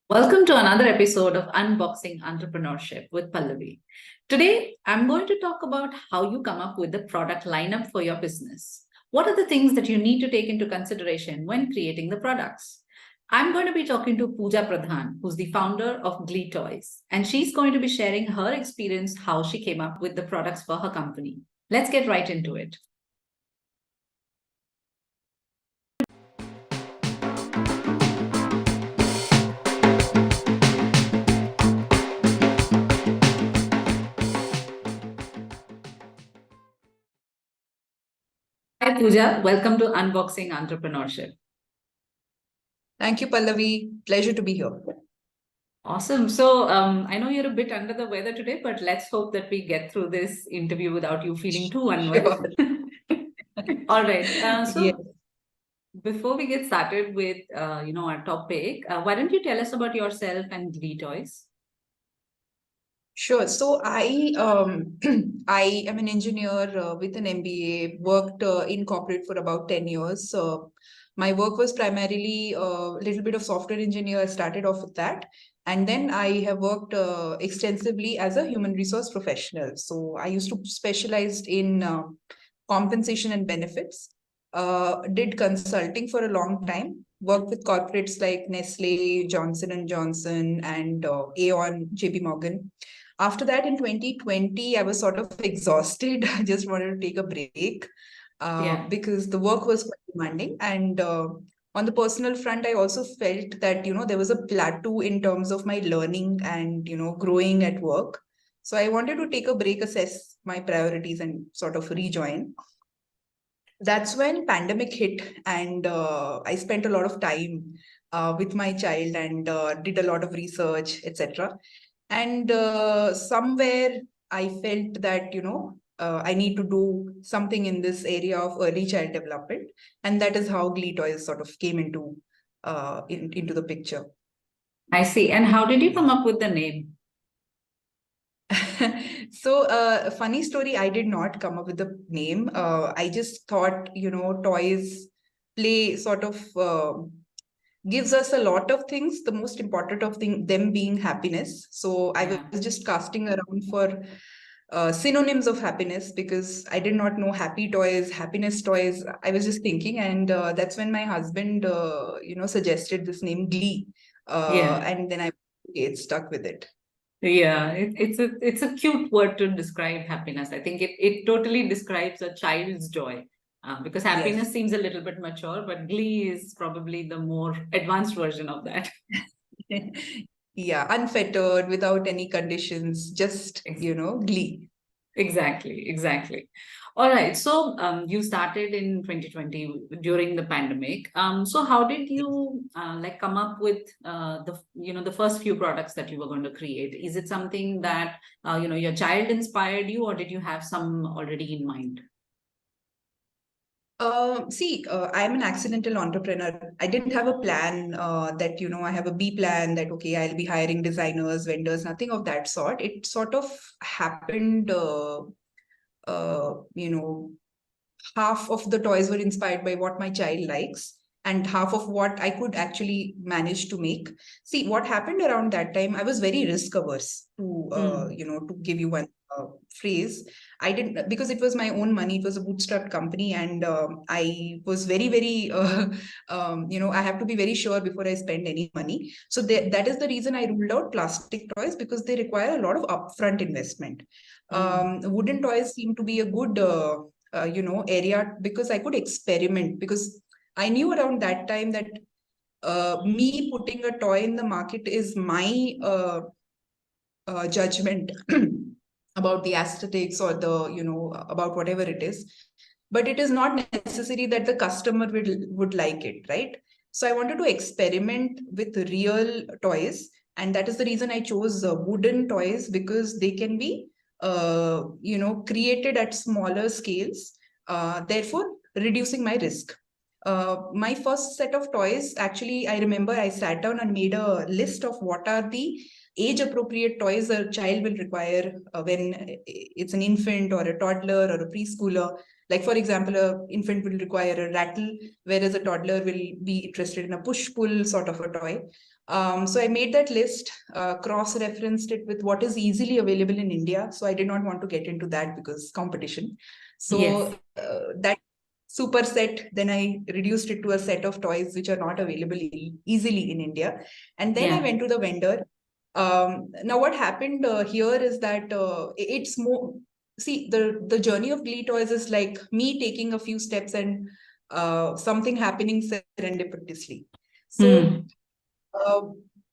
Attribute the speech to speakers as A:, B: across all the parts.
A: Welcome to another episode of Unboxing Entrepreneurship with Pallavi. Today, I'm going to talk about how you come up with the product lineup for your business. What are the things that you need to take into consideration when creating the products? I'm going to be talking to Puja Pradhan, who's the founder of Glee Toys, and she's going to be sharing her experience how she came up with the products for her company. Let's get right into it. Hi, Puja. Welcome to Unboxing Entrepreneurship.
B: Thank you, Pallavi. Pleasure to be here.
A: Awesome. So I know you're a bit under the weather today, but let's hope that we get through this interview without you feeling too unwell.
B: Sure.
A: All right.
B: Yes.
A: Before we get started with our topic, why don't you tell us about yourself and Glee Toys?
B: Sure. So I am an engineer with an MBA, worked in corporate for about 10 years. So my work was primarily a little bit of software engineer. I started off with that. And then I have worked extensively as a human resource professional. So I used to specialize in compensation and benefits, did consulting for a long time, worked with corporates like Nestle, Johnson and Johnson, and Aon, JP Morgan. After that, in 2020, I was sort of exhausted. I just wanted to take a break because the work was quite demanding. And on the personal front, I also felt that, there was a plateau in terms of my learning and, growing at work. So I wanted to take a break, assess my priorities and sort of rejoin. That's when pandemic hit, and I spent a lot of time with my child and did a lot of research, etc. And somewhere I felt that, I need to do something in this area of early child development. And that is how Glee Toys sort of came into the picture.
A: I see. And how did you come up with the name?
B: So, a funny story, I did not come up with the name. I just thought, toys play sort of gives us a lot of things. The most important of them being happiness. So I was just casting around for synonyms of happiness because I did not know happy toys, happiness toys. I was just thinking, and that's when my husband, suggested this name Glee, and then it stuck with it.
A: Yeah, it's a cute word to describe happiness. I think it totally describes a child's joy. Because happiness
B: Yes.
A: seems a little bit mature, but glee is probably the more advanced version of that.
B: Yeah, unfettered, without any conditions, just, glee.
A: Exactly. All right. So you started in 2020 during the pandemic. So how did you come up with the first few products that you were going to create? Is it something that your child inspired you, or did you have some already in mind?
B: I'm an accidental entrepreneur. I didn't have a plan that, I have a B plan that, okay, I'll be hiring designers, vendors, nothing of that sort. It sort of happened, you know, half of the toys were inspired by what my child likes and half of what I could actually manage to make. See, what happened around that time, I was very risk averse to give you one phrase. I didn't, because it was my own money. It was a bootstrapped company, and I was very, very, I have to be very sure before I spend any money. So that is the reason I ruled out plastic toys, because they require a lot of upfront investment. Wooden toys seem to be a good area because I could experiment, because I knew around that time that me putting a toy in the market is my judgment about the aesthetics or about whatever it is, but it is not necessary that the customer would like it, right? So I wanted to experiment with real toys, and that is the reason I chose wooden toys, because they can be created at smaller scales, therefore reducing my risk. My first set of toys, actually, I remember I sat down and made a list of what are the age appropriate toys a child will require when it's an infant or a toddler or a preschooler. Like, for example, an infant will require a rattle, whereas a toddler will be interested in a push pull sort of a toy. So I made that list, cross-referenced it with what is easily available in India. So I did not want to get into that because competition. So
A: Yes.
B: that super set, then I reduced it to a set of toys which are not available easily in India. And then I
A: Yeah.
B: went to the vendor. Now what happened here is that it's more, see, the journey of Glee Toys is like me taking a few steps and something happening serendipitously. So
A: Hmm.
B: uh,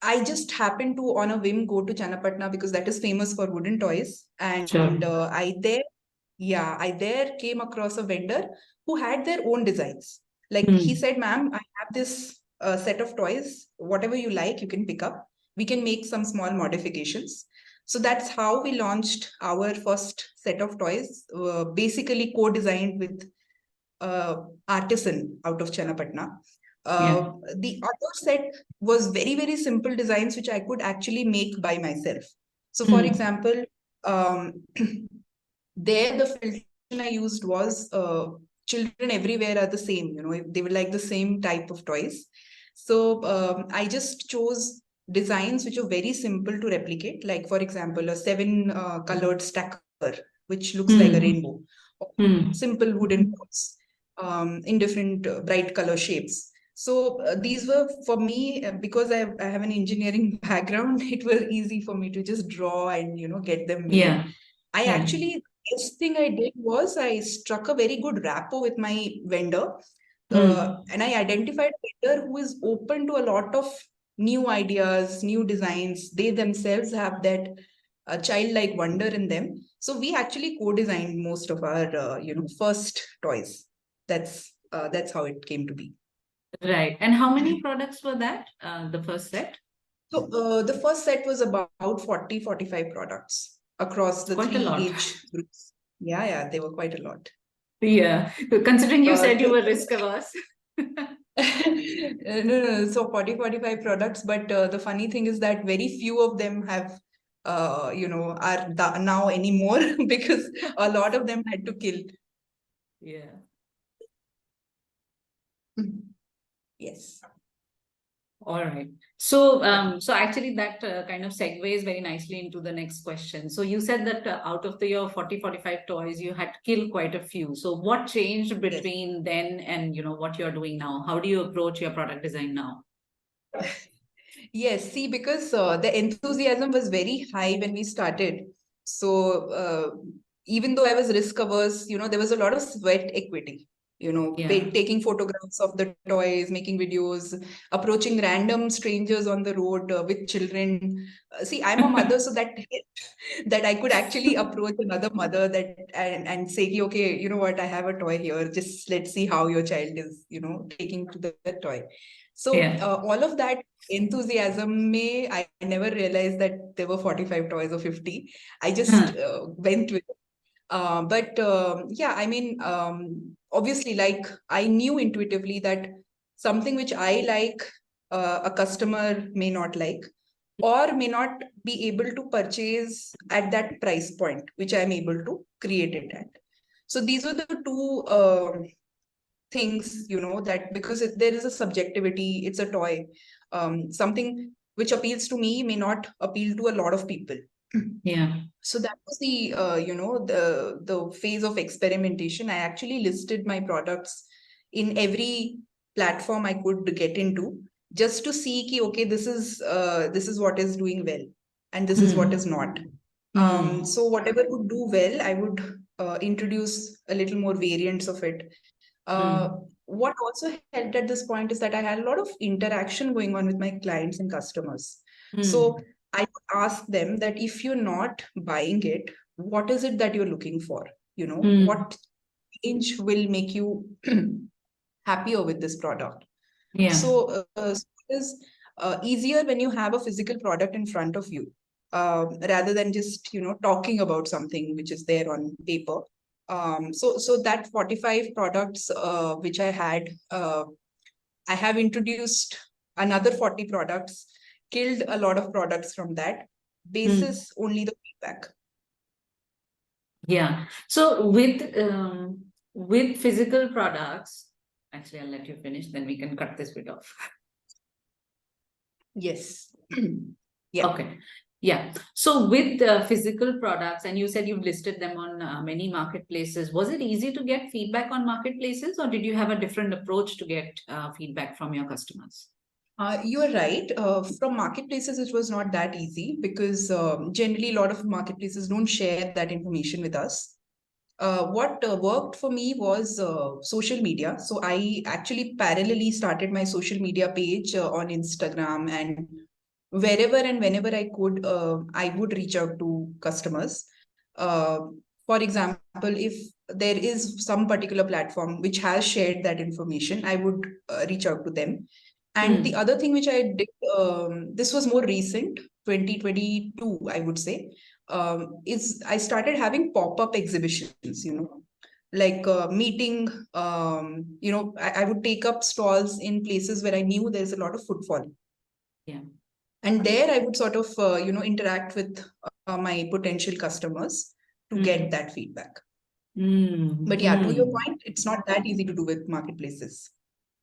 B: I just happened to, on a whim, go to Chanapatna because that is famous for wooden toys. And
A: Sure.
B: I there came across a vendor who had their own designs. Like he
A: Hmm.
B: said, ma'am, I have this set of toys. Whatever you like, you can pick up. We can make some small modifications. So that's how we launched our first set of toys, basically co-designed with artisan out of Chanapatna.
A: Yeah.
B: The other set was very, very simple designs which I could actually make by myself. So, for
A: Hmm.
B: example, um, there the filtration I used was children everywhere are the same, they were like the same type of toys. So I just chose designs which are very simple to replicate, like for example, a seven colored stacker, which looks like a
A: Hmm.
B: rainbow, or
A: Hmm.
B: simple wooden balls in different bright color shapes. So these were for me because I have an engineering background. It was easy for me to just draw and get them made.
A: Yeah.
B: I
A: Yeah.
B: actually, first thing I did was I struck a very good rapport with my vendor,
A: Hmm.
B: and I identified a vendor who is open to a lot of new ideas, new designs. They themselves have that childlike wonder in them. So we actually co-designed most of our, first toys. That's how it came to be.
A: Right. And how many products were that? The first set?
B: So the first set was about 40-45 products across
A: It's
B: the
A: quite a
B: three
A: lot.
B: age groups. Yeah, they were quite a lot.
A: Yeah. Considering you said you
B: So
A: were risk averse.
B: no, so 40-45 products, but the funny thing is that very few of them have, are now anymore because a lot of them had to kill.
A: Yeah.
B: Yes.
A: All right. So,
B: Yeah.
A: so actually that kind of segues very nicely into the next question. So you said that out of your 40-45 toys, you had to kill quite a few. So what changed
B: Yes.
A: between then and, what you're doing now? How do you approach your product design now?
B: Yes, see, because the enthusiasm was very high when we started. So even though I was risk averse, there was a lot of sweat equity.
A: Yeah.
B: Taking photographs of the toys, making videos, approaching random strangers on the road with children. See, I'm a mother, so that that I could actually approach another mother that and say, "Ki, okay, you know what, I have a toy here. Just let's see how your child is, taking to the toy." So
A: Yeah.
B: all of that enthusiasm may I never realized that there were 45 toys or 50. I just
A: Huh.
B: went with it. But yeah, I mean, obviously, like I knew intuitively that something which I like, a customer may not like, or may not be able to purchase at that price point, which I'm able to create it at. So these were the two things, that because there is a subjectivity, it's a toy. Something which appeals to me may not appeal to a lot of people.
A: Yeah.
B: So that was the the phase of experimentation. I actually listed my products in every platform I could get into, just to see ki, okay, this is what is doing well and this is what is
A: Hmm.
B: not.
A: Hmm.
B: So whatever would do well, I would introduce a little more variants of it. uh,
A: Hmm.
B: what also helped at this point is that I had a lot of interaction going on with my clients and customers. So
A: Hmm.
B: I would ask them that if you're not buying it, what is it that you're looking for?
A: Hmm.
B: What change will make you happier with this product?
A: Yeah.
B: So it is easier when you have a physical product in front of you, rather than just talking about something which is there on paper. So that 45 products which I had, I have introduced another 40 products, killed a lot of products from that
A: Hmm.
B: basis only the feedback.
A: Yeah. So with physical products, actually, I'll let you finish, then we can cut this bit off.
B: Yes. Yeah.
A: Okay. Yeah. So with the physical products, and you said you've listed them on many marketplaces, was it easy to get feedback on marketplaces, or did you have a different approach to get feedback from your customers?
B: You are right. From marketplaces, it was not that easy because generally a lot of marketplaces don't share that information with us. What worked for me was social media. So I actually parallelly started my social media page on Instagram, and wherever and whenever I could, I would reach out to customers. Uh, for example, if there is some particular platform which has shared that information, I would reach out to them. And the
A: Hmm.
B: other thing which I did, this was more recent, 2022, I would say, is I started having pop-up exhibitions, like meeting, I would take up stalls in places where I knew there's a lot of footfall.
A: Yeah.
B: And there I would sort of, interact with my potential customers to get
A: Hmm.
B: that feedback.
A: Hmm.
B: But yeah, to your
A: Hmm.
B: point, it's not that easy to do with marketplaces.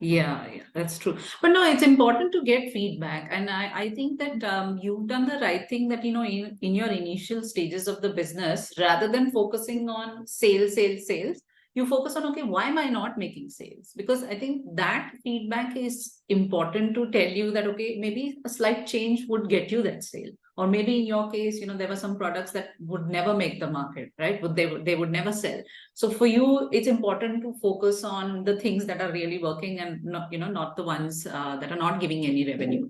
A: Yeah, that's true. But no, it's important to get feedback. And I think that you've done the right thing that, in your initial stages of the business, rather than focusing on sales, sales, sales, you focus on, okay, why am I not making sales? Because I think that feedback is important to tell you that, okay, maybe a slight change would get you that sale. Or maybe in your case, there were some products that would never make the market, right? They would never sell. So for you, it's important to focus on the things that are really working, and not the ones that are not giving any revenue.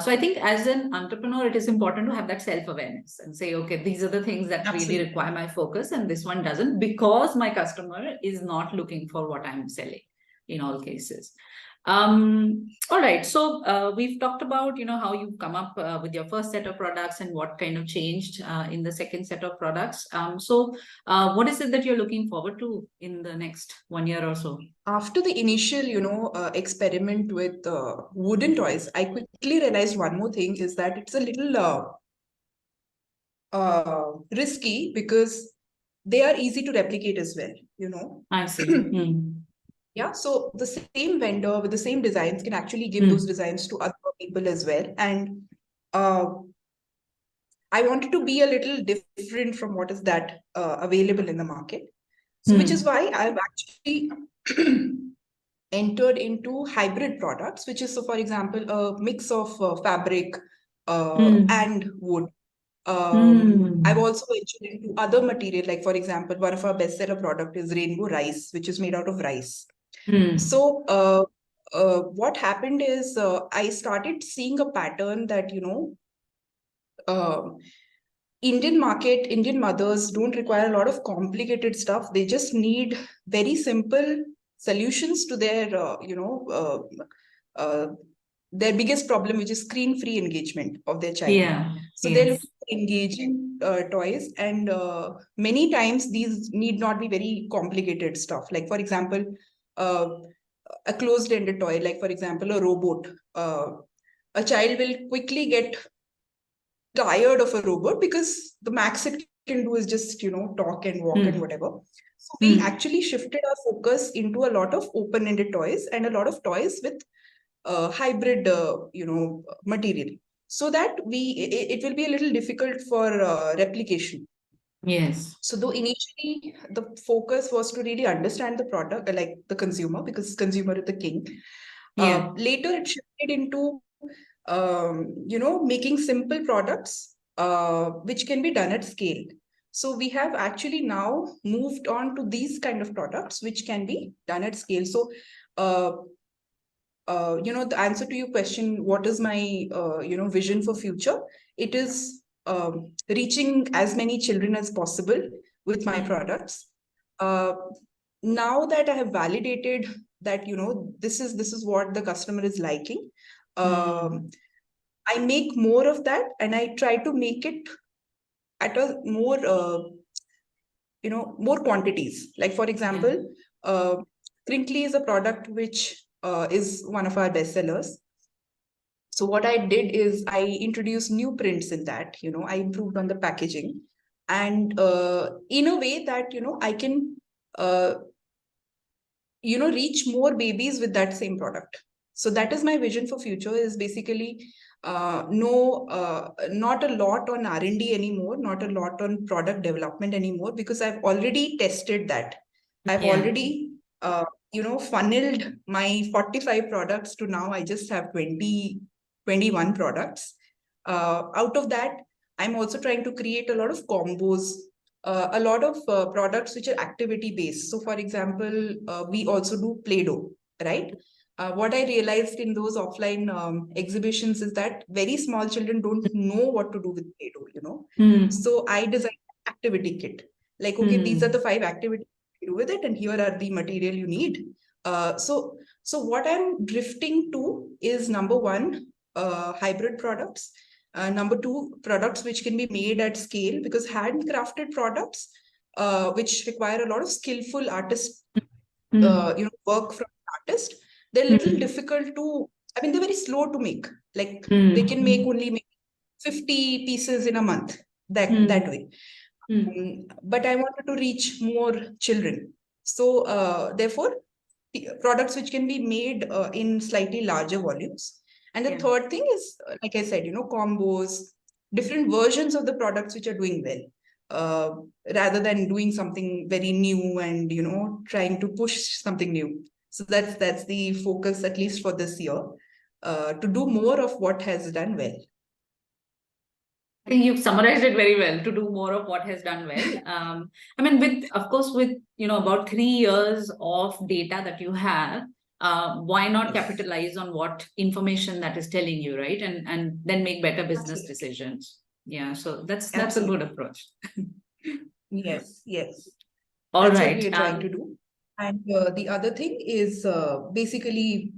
A: So I think as an entrepreneur, it is important to have that self-awareness and say, okay, these are the things that really
B: Absolutely.
A: require my focus, and this one doesn't, because my customer is not looking for what I'm selling in all cases. All right. So we've talked about, how you come up with your first set of products and what kind of changed in the second set of products. What is it that you're looking forward to in the next 1 year or so?
B: After the initial, experiment with wooden toys, I quickly realized one more thing is that it's a little risky because they are easy to replicate as well.
A: I see. Hmm.
B: Yeah, so the same vendor with the same designs can actually give those
A: Hmm.
B: designs to other people as well. And uh, I wanted to be a little different from what is that available in the market. So, which is
A: Hmm.
B: why I've actually entered into hybrid products, which is, so for example, a mix of fabric
A: Hmm.
B: and wood. I've
A: Hmm.
B: also ventured into other material, like for example, one of our bestseller product is rainbow rice, which is made out of rice.
A: Hmm.
B: So, what happened is I started seeing a pattern that um Indian market, Indian mothers don't require a lot of complicated stuff. They just need very simple solutions to uh, their biggest problem, which is screen-free engagement of their child.
A: Yeah.
B: So they're looking
A: Yes.
B: for engaging toys, and many times these need not be very complicated stuff. Like for example, uh, a closed-ended toy, like for example, a robot. A child will quickly get tired of a robot because the max it can do is just talk and walk and
A: Hmm.
B: whatever. So we
A: Hmm.
B: actually shifted our focus into a lot of open-ended toys and a lot of toys with hybrid material, so that it will be a little difficult for replication.
A: Yes.
B: So though initially the focus was to really understand the product, like the consumer, because consumer is the king.
A: Yeah.
B: Later it shifted into making simple products which can be done at scale. So we have actually now moved on to these kind of products which can be done at scale. So, uh, the answer to your question, what is my, vision for future? It is reaching as many children as possible with my
A: Hmm.
B: products. Uh, Now that I have validated that, this is what the customer is liking,
A: Hmm.
B: um, I make more of that, and I try to make it at a more quantities. Like for
A: Yeah.
B: example, uh, Crinkly is a product which is one of our bestsellers. So what I did is I introduced new prints in that. I improved on the packaging, and in a way that I can uh, reach more babies with that same product. So that is my vision for future, is basically not a lot on R&D anymore, not a lot on product development anymore, because I've already tested that. I've already funneled my 45 products to now I just have 21 products. Out of that, I'm also trying to create a lot of combos, a lot of products which are activity based. So for example, we also do Play-Doh, right? What I realized in those offline exhibitions is that very small children don't know what to do with Play-Doh. So I designed an activity kit. Like, okay, these are the 5 activities you do with it, and here are the material you need. So what I'm drifting to is number one, hybrid products. Number two, products which can be made at scale, because handcrafted products, which require a lot of skillful artist, work from an artist, they're a little difficult to, they're very slow to make. Like they can make only 50 pieces in a month, that way. But I wanted to reach more children. So therefore, products which can be made in slightly larger volumes. And the third thing is, like I said, combos, different versions of the products which are doing well, rather than doing something very new and, trying to push something new. So that's the focus, at least for this year, to do more of what has done well.
A: I think you've summarized it very well, to do more of what has done well. with about 3 years of data that you have, why not capitalize on what information that is telling you, right? And then make better business decisions. Yeah, so that's a good approach.
B: Yes.
A: All
B: that's
A: right.
B: what we are trying to do. And the other thing is basically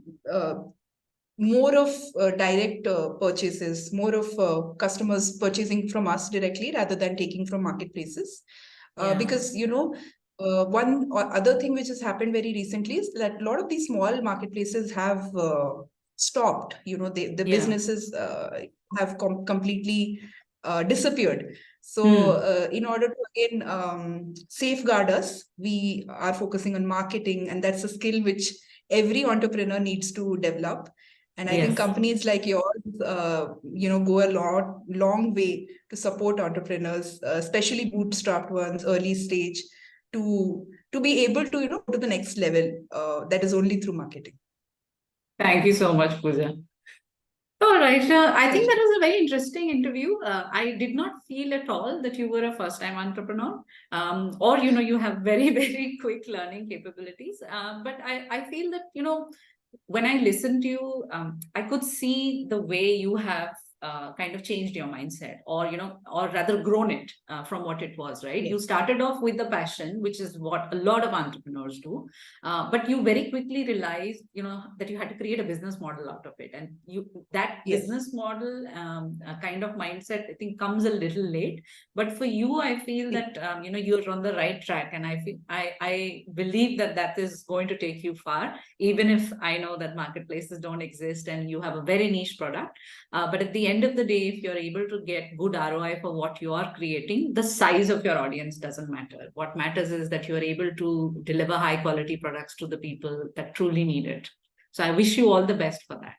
B: more of direct purchases, more of customers purchasing from us directly rather than taking from marketplaces. Because, one other thing which has happened very recently is that a lot of these small marketplaces have stopped. The businesses have completely disappeared. So in order to again safeguard us, we are focusing on marketing, and that's a skill which every entrepreneur needs to develop. And I think companies like yours, go a long way to support entrepreneurs, especially bootstrapped ones, early stage, to be able to, go to the next level. That is only through marketing.
A: Thank you so much, Puja. All right. I think that was a very interesting interview. I did not feel at all that you were a first-time entrepreneur, or you have very, very quick learning capabilities. But I feel that when I listened to you, I could see the way you have kind of changed your mindset, or or rather grown it from what it was, right? You started off with the passion, which is what a lot of entrepreneurs do, but you very quickly realized that you had to create a business model out of it, and that business model kind of mindset, I think, comes a little late. But for you, I feel that you're on the right track, and I believe that is going to take you far, even if I know that marketplaces don't exist and you have a very niche product. But at the end of the day, if you're able to get good ROI for what you are creating, the size of your audience doesn't matter. What matters is that you're able to deliver high quality products to the people that truly need it. So I wish you all the best for that.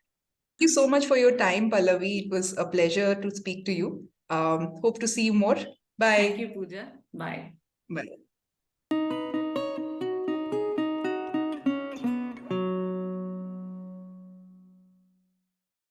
B: Thank you so much for your time, Pallavi. It was a pleasure to speak to you. Hope to see you more. Bye.
A: Thank you, Puja. Bye.
B: Bye.